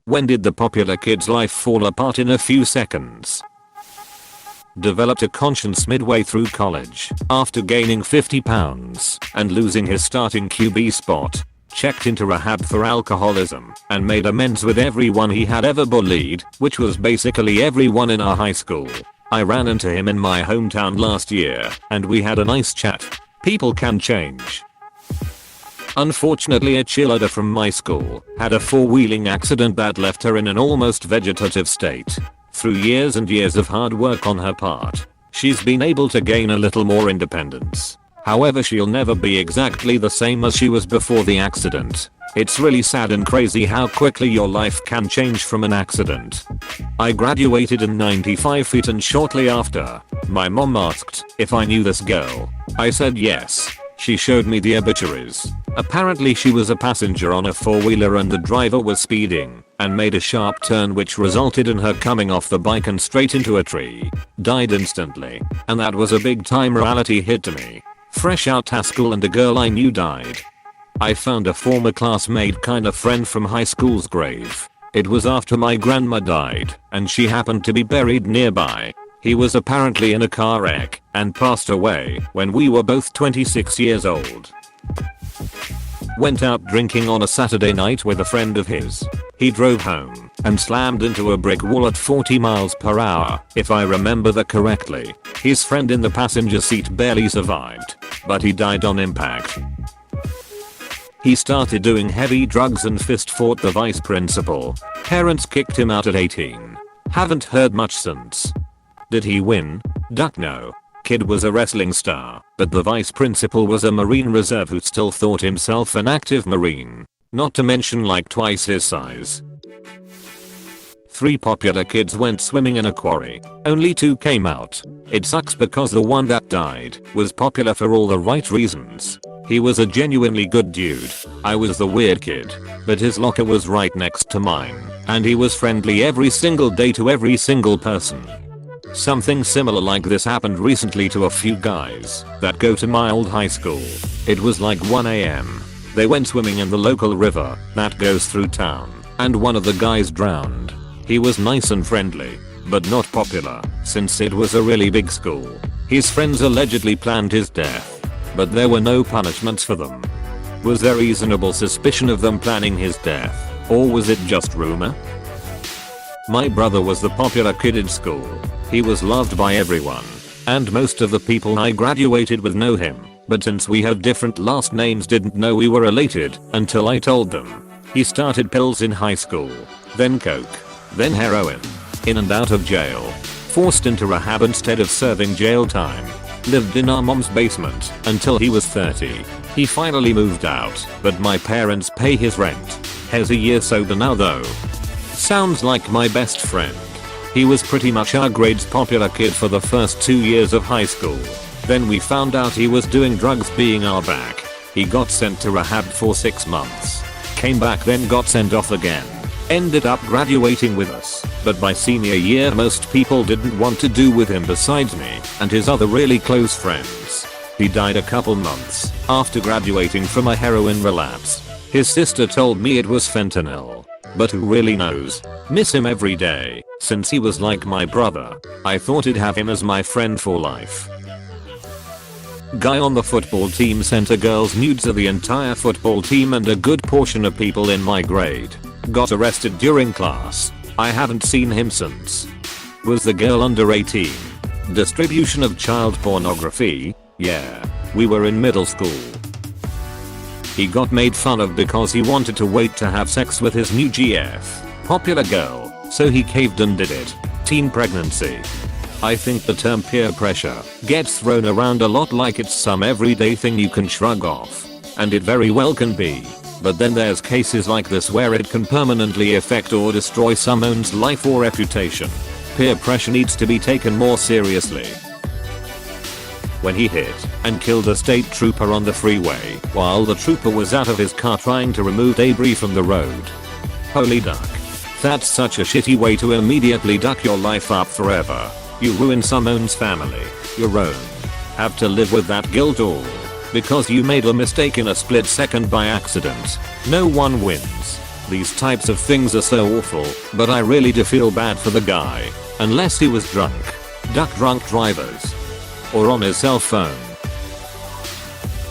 When did the popular kid's life fall apart in a few seconds? Developed a conscience midway through college after gaining 50 pounds and losing his starting QB spot. Checked into rehab for alcoholism and made amends with everyone he had ever bullied, which was basically everyone in our high school. I ran into him in my hometown last year and we had a nice chat. People can change. Unfortunately, a cheerleader from my school had a four-wheeling accident that left her in an almost vegetative state. Through years and years of hard work on her part, she's been able to gain a little more independence. However, she'll never be exactly the same as she was before the accident. It's really sad and crazy how quickly your life can change from an accident. I graduated in 95 feet and shortly after, my mom asked if I knew this girl. I said yes. She showed me the obituaries. Apparently she was a passenger on a four-wheeler and the driver was speeding and made a sharp turn which resulted in her coming off the bike and straight into a tree. Died instantly. And that was a big time reality hit to me. Fresh out of school and a girl I knew died. I found a former classmate kind of friend from high school's grave. It was after my grandma died and she happened to be buried nearby. He was apparently in a car wreck and passed away when we were both 26 years old. Went out drinking on a Saturday night with a friend of his. He drove home and slammed into a brick wall at 40 miles per hour, if I remember that correctly. His friend in the passenger seat barely survived, but he died on impact. He started doing heavy drugs and fist fought the vice principal. Parents kicked him out at 18. Haven't heard much since. Did he win? Duck no. Kid was a wrestling star, but the vice principal was a Marine Reserve who still thought himself an active Marine. Not to mention like twice his size. 3 popular kids went swimming in a quarry. Only 2 came out. It sucks because the one that died was popular for all the right reasons. He was a genuinely good dude. I was the weird kid, but his locker was right next to mine, and he was friendly every single day to every single person. Something similar like this happened recently to a few guys that go to my old high school. It was like 1 AM. They went swimming in the local river that goes through town, and one of the guys drowned. He was nice and friendly, but not popular since it was a really big school. His friends allegedly planned his death, but there were no punishments for them. Was there reasonable suspicion of them planning his death, or was it just rumor? My brother was the popular kid in school. He was loved by everyone, and most of the people I graduated with know him, but since we had different last names didn't know we were related until I told them. He started pills in high school, then coke, then heroin. In and out of jail. Forced into rehab instead of serving jail time. Lived in our mom's basement until he was 30. He finally moved out, but my parents pay his rent. Has a year sober now though. Sounds like my best friend. He was pretty much our grade's popular kid for the first 2 years of high school. Then we found out he was doing drugs being our back. He got sent to rehab for 6 months. Came back then got sent off again. Ended up graduating with us, but by senior year most people didn't want to do with him besides me and his other really close friends. He died a couple months after graduating from a heroin relapse. His sister told me it was fentanyl. But who really knows? Miss him every day, since he was like my brother. I thought I'd have him as my friend for life. Guy on the football team sent a girl's nudes to the entire football team and a good portion of people in my grade. Got arrested during class. I haven't seen him since. Was the girl under 18? Distribution of child pornography? Yeah. We were in middle school. He got made fun of because he wanted to wait to have sex with his new GF. Popular girl, so he caved and did it. Teen pregnancy. I think the term peer pressure gets thrown around a lot like it's some everyday thing you can shrug off. And it very well can be. But then there's cases like this where it can permanently affect or destroy someone's life or reputation. Peer pressure needs to be taken more seriously. When he hit and killed a state trooper on the freeway while the trooper was out of his car trying to remove debris from the road. Holy duck. That's such a shitty way to immediately duck your life up forever. You ruin someone's family, your own. Have to live with that guilt all because you made a mistake in a split second by accident. No one wins. These types of things are so awful, but I really do feel bad for the guy. Unless he was drunk. Duck drunk drivers. Or on his cell phone.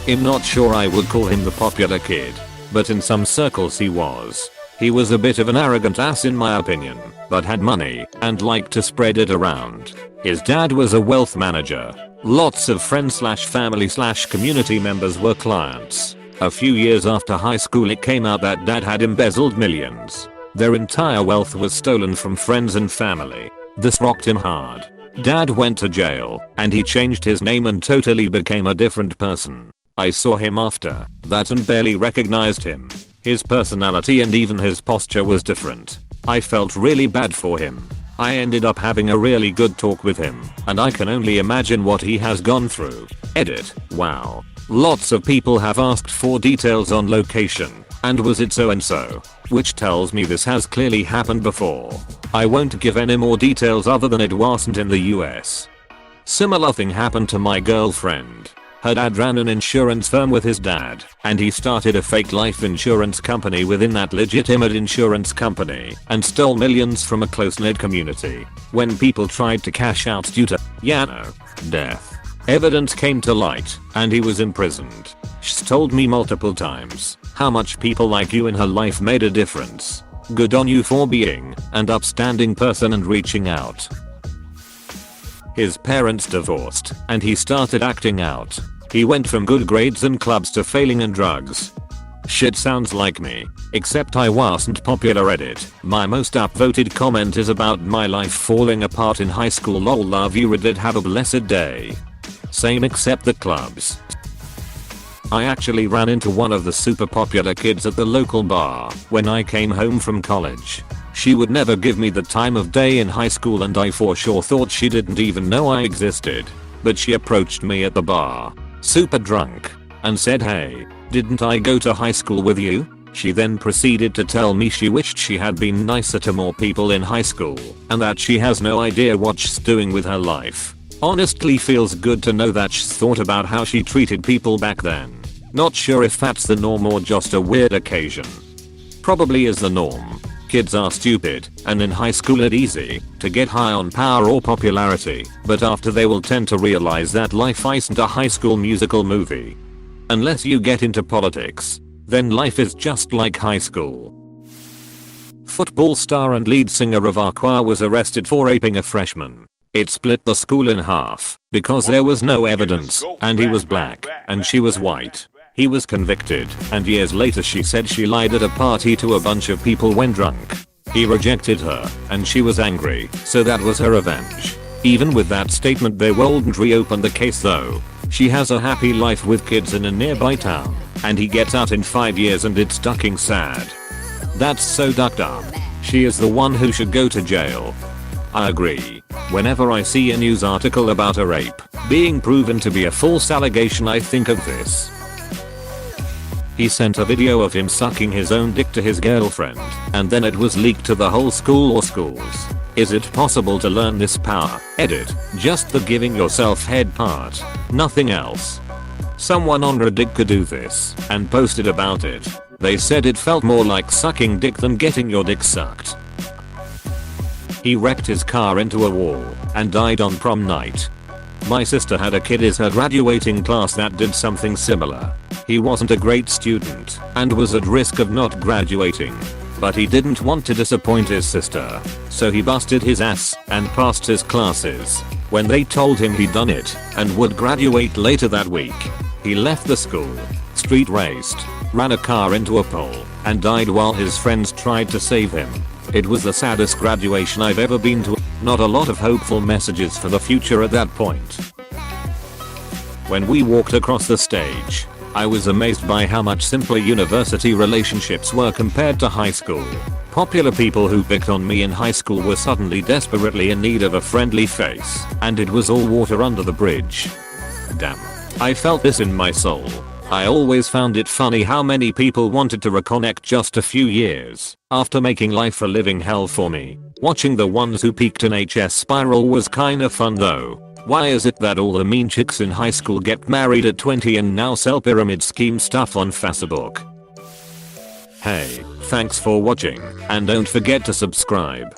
I'm not sure I would call him the popular kid, but in some circles he was. He was a bit of an arrogant ass in my opinion, but had money and liked to spread it around. His dad was a wealth manager. Lots of friends / family / community members were clients. A few years after high school it came out that dad had embezzled millions. Their entire wealth was stolen from friends and family. This rocked him hard. Dad went to jail, and he changed his name and totally became a different person. I saw him after that and barely recognized him. His personality and even his posture was different. I felt really bad for him. I ended up having a really good talk with him, and I can only imagine what he has gone through. Edit. Wow. Lots of people have asked for details on location, and was it so and so, which tells me this has clearly happened before. I won't give any more details other than it wasn't in the US. Similar thing happened to my girlfriend. Her dad ran an insurance firm with his dad, and he started a fake life insurance company within that legitimate insurance company and stole millions from a close-knit community. When people tried to cash out due to, death, evidence came to light and he was imprisoned. She's told me multiple times how much people like you in her life made a difference. Good on you for being an upstanding person and reaching out. His parents divorced and he started acting out. He went from good grades and clubs to failing and drugs. Shit sounds like me, except I wasn't popular. Edit. My most upvoted comment is about my life falling apart in high school. Lol, love you Reddit, have a blessed day. Same except the clubs. I actually ran into one of the super popular kids at the local bar when I came home from college. She would never give me the time of day in high school and I for sure thought she didn't even know I existed. But she approached me at the bar, super drunk, and said, "Hey, didn't I go to high school with you?" She then proceeded to tell me she wished she had been nicer to more people in high school and that she has no idea what she's doing with her life. Honestly feels good to know that she's thought about how she treated people back then. Not sure if that's the norm or just a weird occasion. Probably is the norm. Kids are stupid, and in high school it's easy to get high on power or popularity, but after they will tend to realize that life isn't a High School Musical movie. Unless you get into politics, then life is just like high school. Football star and lead singer of Aqua was arrested for raping a freshman. It split the school in half because there was no evidence, and he was black and she was white. He was convicted, and years later she said she lied at a party to a bunch of people when drunk. He rejected her, and she was angry, so that was her revenge. Even with that statement they wouldn't reopen the case though. She has a happy life with kids in a nearby town, and he gets out in 5 years and it's fucking sad. That's so ducked up. She is the one who should go to jail. I agree. Whenever I see a news article about a rape being proven to be a false allegation I think of this. He sent a video of him sucking his own dick to his girlfriend, and then it was leaked to the whole school or schools. Is it possible to learn this power? Edit. Just the giving yourself head part. Nothing else. Someone on Reddit could do this, and posted about it. They said it felt more like sucking dick than getting your dick sucked. He wrecked his car into a wall, and died on prom night. My sister had a kid in her graduating class that did something similar. He wasn't a great student and was at risk of not graduating. But he didn't want to disappoint his sister, so he busted his ass and passed his classes. When they told him he'd done it and would graduate later that week, he left the school, street raced, ran a car into a pole, and died while his friends tried to save him. It was the saddest graduation I've ever been to. Not a lot of hopeful messages for the future at that point. When we walked across the stage, I was amazed by how much simpler university relationships were compared to high school. Popular people who picked on me in high school were suddenly desperately in need of a friendly face, and it was all water under the bridge. Damn. I felt this in my soul. I always found it funny how many people wanted to reconnect just a few years after making life a living hell for me. Watching the ones who peaked in HS Spiral was kinda fun though. Why is it that all the mean chicks in high school get married at 20 and now sell pyramid scheme stuff on Facebook? Hey, thanks for watching, and don't forget to subscribe.